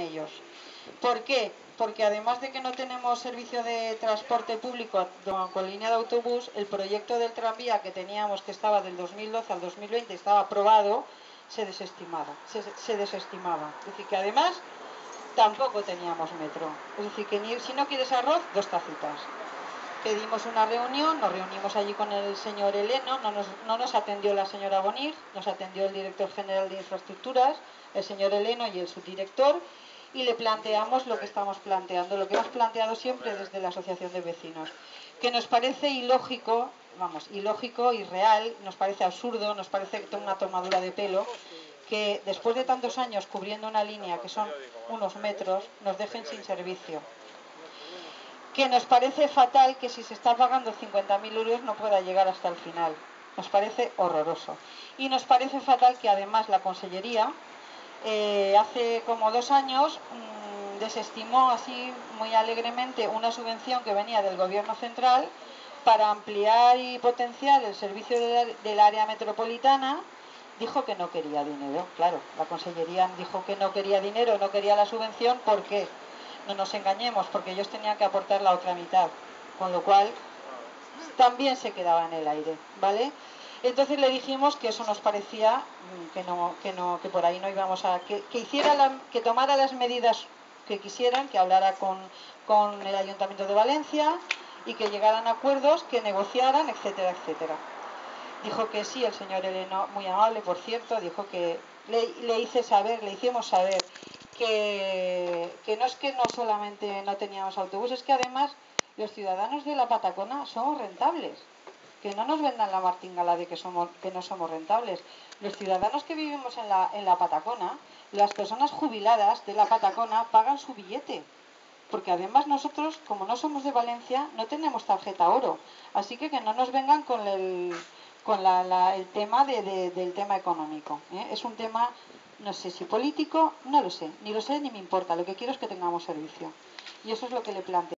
ellos. ¿Por qué? Porque además de que no tenemos servicio de transporte público con línea de autobús, el proyecto del tranvía que teníamos, que estaba del 2012 al 2020, estaba aprobado, se desestimaba. Es decir, que además tampoco teníamos metro. Es decir, que si no quieres arroz, 2 tacitas. Pedimos una reunión, nos reunimos allí con el señor Eleno, no nos atendió la señora Bonir, nos atendió el director general de infraestructuras, el señor Eleno y el subdirector, y le planteamos lo que estamos planteando, lo que hemos planteado siempre desde la asociación de vecinos, que nos parece ilógico, ilógico, irreal, nos parece absurdo, nos parece una tomadura de pelo, que después de tantos años cubriendo una línea que son unos metros, nos dejen sin servicio. Que nos parece fatal que si se está pagando 50.000 euros no pueda llegar hasta el final. Nos parece horroroso. Y nos parece fatal que además la Consellería hace como 2 años desestimó así muy alegremente una subvención que venía del gobierno central para ampliar y potenciar el servicio del área metropolitana. Dijo que no quería dinero. Claro, la Consellería dijo que no quería dinero, no quería la subvención. ¿Por qué? No nos engañemos, porque ellos tenían que aportar la otra mitad, con lo cual también se quedaba en el aire, ¿vale? Entonces le dijimos que eso nos parecía que por ahí no íbamos a que tomara las medidas que quisieran, que hablara con el Ayuntamiento de Valencia y que llegaran a acuerdos, que negociaran, etcétera, etcétera. Dijo que sí, el señor Eleno, muy amable, por cierto, dijo que le hicimos saber que no es que no solamente no teníamos autobús, es que además los ciudadanos de la Patacona somos rentables. Que no nos vendan la martingala de que no somos rentables. Los ciudadanos que vivimos en la Patacona, las personas jubiladas de la Patacona pagan su billete. Porque además nosotros, como no somos de Valencia, no tenemos tarjeta oro. Así que no nos vengan con el tema del tema económico. Es un tema, no sé si político, no lo sé, ni me importa. Lo que quiero es que tengamos servicio. Y eso es lo que le planteo.